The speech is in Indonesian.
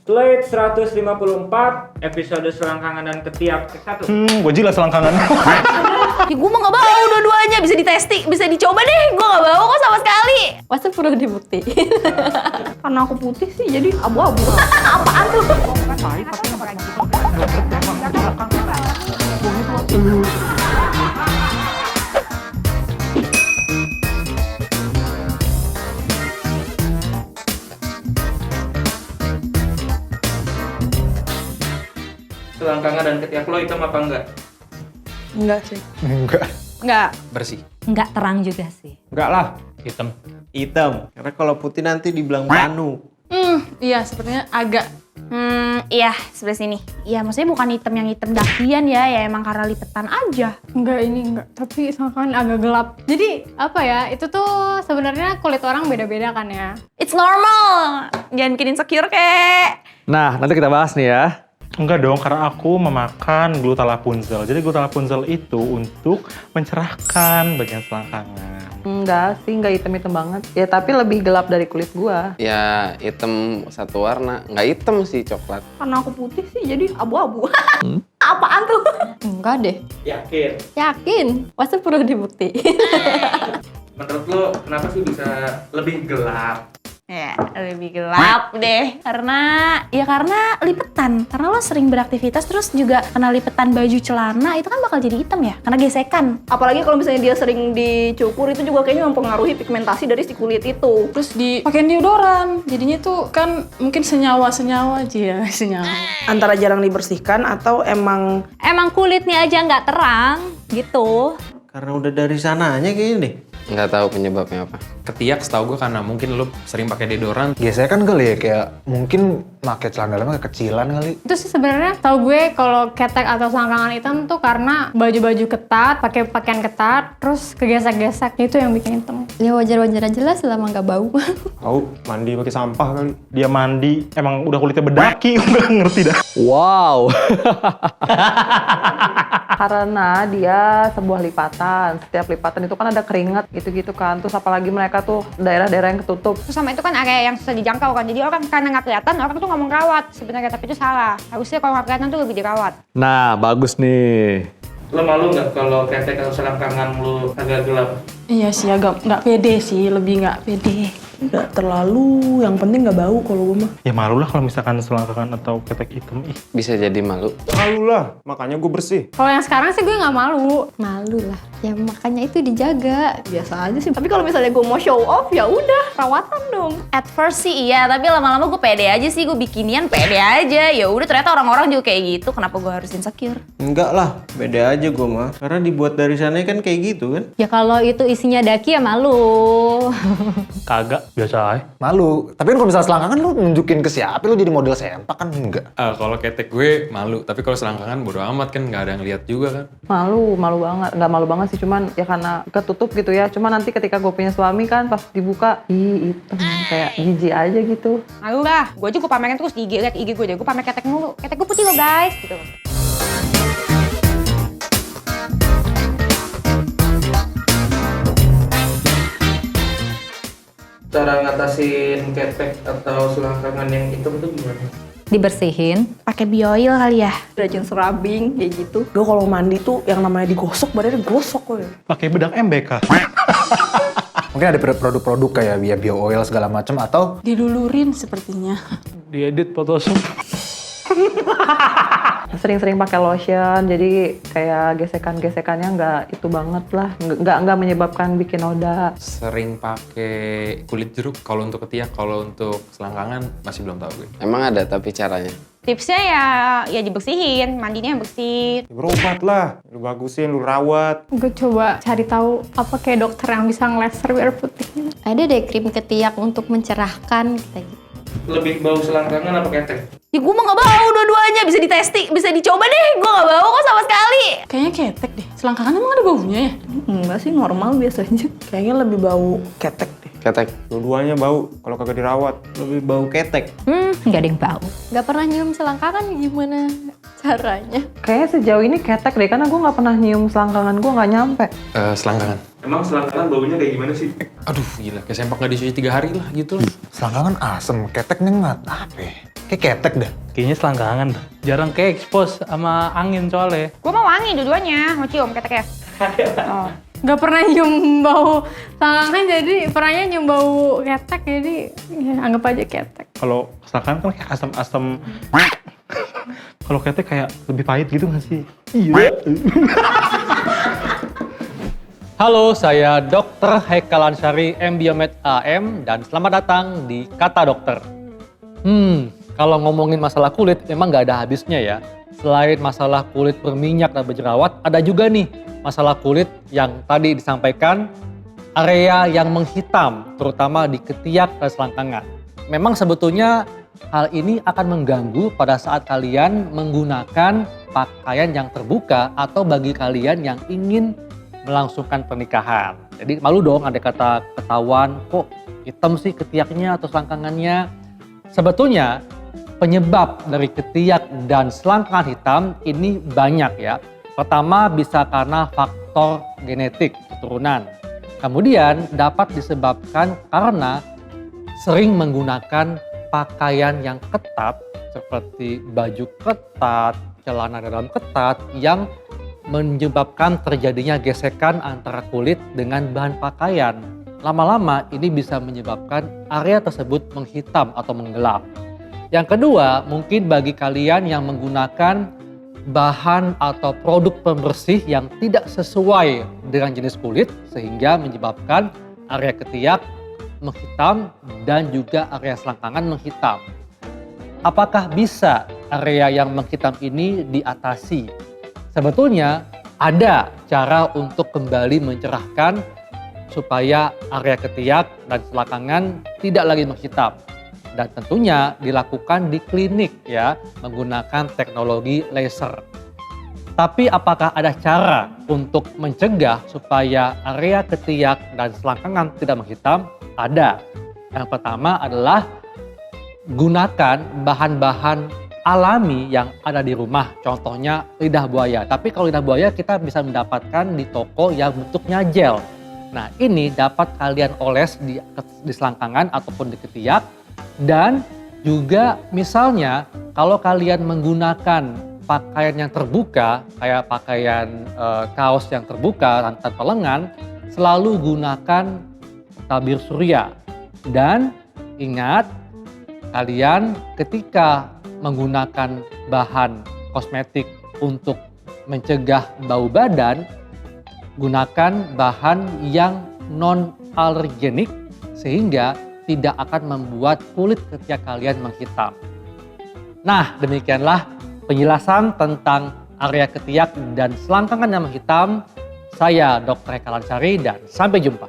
Slide 154, episode selangkangan dan ketiak ke-1. Gue jelas selangkangan. Ya gue mah gak bau dua-duanya, bisa ditesting, bisa dicoba deh. Gue gak bau kok sama sekali. Masa perlu dibuktiin? Karena aku putih sih, jadi abu-abu. Apaan tuh? Selangkangan dan ketiak lo hitam apa enggak? Enggak sih. Enggak. Enggak. Bersih. Enggak terang juga sih. Enggak lah. Hitam. Hitam. Karena kalau putih nanti dibilang panu. Iya, sepertinya agak. Iya, sebelah sini. Iya, maksudnya bukan hitam yang hitam dakian ya emang karena lipetan aja. Enggak. Tapi selangkangan agak gelap. Jadi, apa ya, itu tuh sebenarnya kulit orang beda-beda kan ya. It's normal. Jangan bikin insecure, kek. Nah, nanti kita bahas nih ya. Enggak dong, karena aku memakan glutalapunzel. Jadi glutalapunzel itu untuk mencerahkan bagian selangkangan. Enggak sih, enggak hitam-hitam banget. Ya tapi lebih gelap dari kulit gua. Ya hitam satu warna. Nggak hitam sih, coklat. Karena aku putih sih, jadi abu-abu. Apaan tuh? Enggak deh. Yakin? Yakin. Masa perlu dibuktiin? Menurut lo kenapa sih bisa lebih gelap? Ya, lebih gelap deh. Karena lipetan. Karena lo sering beraktivitas terus juga kena lipetan baju celana, itu kan bakal jadi hitam ya, karena gesekan. Apalagi kalau misalnya dia sering dicukur, itu juga kayaknya mempengaruhi pigmentasi dari si kulit itu. Terus dipakein deodoran, jadinya tuh kan mungkin senyawa aja ya, senyawa. Antara jarang dibersihkan atau emang Emang kulitnya aja nggak terang, gitu. Karena udah dari sananya kayaknya deh. Nggak tahu penyebabnya apa. Ketiak setahu gue karena mungkin lu sering pakai deodoran. Gesekan kali ya, kayak mungkin pakai celana dalamnya kekecilan kali. Itu sih sebenarnya tahu gue kalau ketek atau selangkangan hitam tuh karena baju-baju ketat, pakai pakaian ketat, terus kegesek-gesek itu yang bikin hitam. Ya wajar-wajar aja lah selama nggak bau. Tahu mandi pakai sampah kali. Dia mandi, emang udah kulitnya bedaki, nggak ngerti dah. Wow. Karena dia sebuah lipatan. Setiap lipatan itu kan ada keringat gitu-gitu kan. Terus apalagi mereka tuh daerah-daerah yang ketutup. Terus sama itu kan area yang susah dijangkau kan, jadi orang karena nggak kelihatan, orang tuh ngomong rawat sebenarnya, tapi itu salah. Harusnya kalau nggak kelihatan tuh lebih dirawat. Nah, bagus nih. Lo malu nggak kalau ketek atau selangkangan lo agak gelap? Iya sih, agak nggak pede sih, lebih nggak pede. nggak terlalu, yang penting nggak bau kalau gue mah. Ya malu lah kalau misalkan selangkangan atau ketek hitam. Ih. Bisa jadi malu. Malu lah, makanya gue bersih. Kalau yang sekarang sih gue nggak malu. Malu lah, ya makanya itu dijaga. Biasa aja sih. Tapi kalau misalnya gue mau show off, ya udah perawatan dong. At first sih iya, tapi lama-lama gue pede aja sih, gue bikinian pede aja. Ya udah ternyata orang-orang juga kayak gitu, kenapa gue harus insecure? Enggak lah, beda aja gue mah. Karena dibuat dari sana kan kayak gitu kan. Ya kalau itu isinya daki ya malu. Kagak, biasa aja. Malu. Tapi kan kalau misalnya selangkangan lu nunjukin ke siapa, lu jadi model sempak kan enggak. Kalau ketek gue malu, tapi kalau selangkangan bodo amat kan, nggak ada yang lihat juga kan. Malu banget. Nggak malu banget sih, cuman ya karena ketutup gitu ya. Cuma nanti ketika gue punya suami kan, pas dibuka, ih itu kayak jijik aja gitu. Aduh lah, gue aja gue pamerin terus di IG, liat IG gue deh, gue pamer ketek mulu. Ketek gue putih loh guys, gitu. Cara ngatasin ketek atau selangkangan yang hitam tuh gimana? Dibersihin, pakai bioil kali ya. Rajin scrubbing kayak gitu. Gue kalau mandi tuh yang namanya digosok, badannya gosok gue. Pakai bedak MBK. Mungkin ada produk-produk kayak ya bio oil segala macam atau Dilulurin sepertinya. Diedit Photoshop. Sering-sering pakai lotion, jadi kayak gesekan-gesekannya nggak itu banget lah, nggak menyebabkan bikin noda. Sering pakai kulit jeruk kalau untuk ketiak, kalau untuk selangkangan masih belum tahu gue. Emang ada tapi caranya. Tipsnya ya dibersihin, mandinya yang bersih. berobat lah, lu bagusin, lu rawat. Gue coba cari tahu apa kayak dokter yang bisa ngelaser biar putih. Ada deh krim ketiak untuk mencerahkan kita gitu. Lebih bau selangkangan apa ketek? Ya gue mah gak bau dua-duanya, bisa ditesting, bisa dicoba deh. Gue gak bau kok sama sekali. Kayaknya ketek deh. Selangkangan emang ada baunya ya? Enggak sih, normal biasa aja. Kayaknya lebih bau ketek deh. Ketek. Dua-duanya bau kalau kagak dirawat. Lebih bau ketek. Gak ada yang bau. Gak pernah nyium selangkangan, gimana caranya? Kayaknya sejauh ini ketek deh, karena gue nggak pernah nyium selangkangan, gue nggak nyampe. Selangkangan. Emang selangkangan baunya kayak gimana sih? Aduh gila, kayak sempak nggak dicuci 3 hari lah gitu lah. Selangkangan asem, ketek nyengat. Apa ya? Kayak ketek dah. Kayaknya selangkangan dah. Jarang ke expose sama angin soalnya. Gue mau wangi dua-duanya, mau cium keteknya. Oh. Gak pernah nyium bau selangkangan, jadi pernahnya nyium bau ketek, jadi ya anggap aja ketek. Kalau selangkangan kan kayak asam-asam. Kalau ketek kayak lebih pahit gitu nggak sih? Iya. Halo, saya Dr. Haikal Ansyari, M-Biomed AM, dan selamat datang di Kata Dokter. Kalau ngomongin masalah kulit, memang nggak ada habisnya ya. Selain masalah kulit berminyak dan berjerawat, ada juga nih masalah kulit yang tadi disampaikan, area yang menghitam, terutama di ketiak dan selangkangan. Memang sebetulnya hal ini akan mengganggu pada saat kalian menggunakan pakaian yang terbuka atau bagi kalian yang ingin melangsungkan pernikahan. Jadi malu dong ada kata ketahuan, kok hitam sih ketiaknya atau selangkangannya. Sebetulnya penyebab dari ketiak dan selangkangan hitam ini banyak ya. Pertama bisa karena faktor genetik, keturunan. Kemudian dapat disebabkan karena sering menggunakan pakaian yang ketat seperti baju ketat, celana dalam ketat yang menyebabkan terjadinya gesekan antara kulit dengan bahan pakaian. Lama-lama ini bisa menyebabkan area tersebut menghitam atau menggelap. Yang kedua, mungkin bagi kalian yang menggunakan bahan atau produk pembersih yang tidak sesuai dengan jenis kulit sehingga menyebabkan area ketiak menghitam dan juga area selangkangan menghitam. Apakah bisa area yang menghitam ini diatasi? Sebetulnya ada cara untuk kembali mencerahkan supaya area ketiak dan selangkangan tidak lagi menghitam. Dan tentunya dilakukan di klinik ya, menggunakan teknologi laser. Tapi apakah ada cara untuk mencegah supaya area ketiak dan selangkangan tidak menghitam? Ada. Yang pertama adalah gunakan bahan-bahan alami yang ada di rumah, contohnya lidah buaya. Tapi kalau lidah buaya kita bisa mendapatkan di toko yang bentuknya gel. Nah ini dapat kalian oles di selangkangan ataupun di ketiak. Dan juga misalnya kalau kalian menggunakan pakaian yang terbuka, kayak pakaian kaos yang terbuka tanpa lengan, selalu gunakan tabir surya. Dan ingat, kalian ketika menggunakan bahan kosmetik untuk mencegah bau badan, gunakan bahan yang non-alergenik sehingga tidak akan membuat kulit ketiak kalian menghitam. Nah, demikianlah penjelasan tentang area ketiak dan selangkangan yang menghitam. Saya Dr. Haikal Ansyari dan sampai jumpa.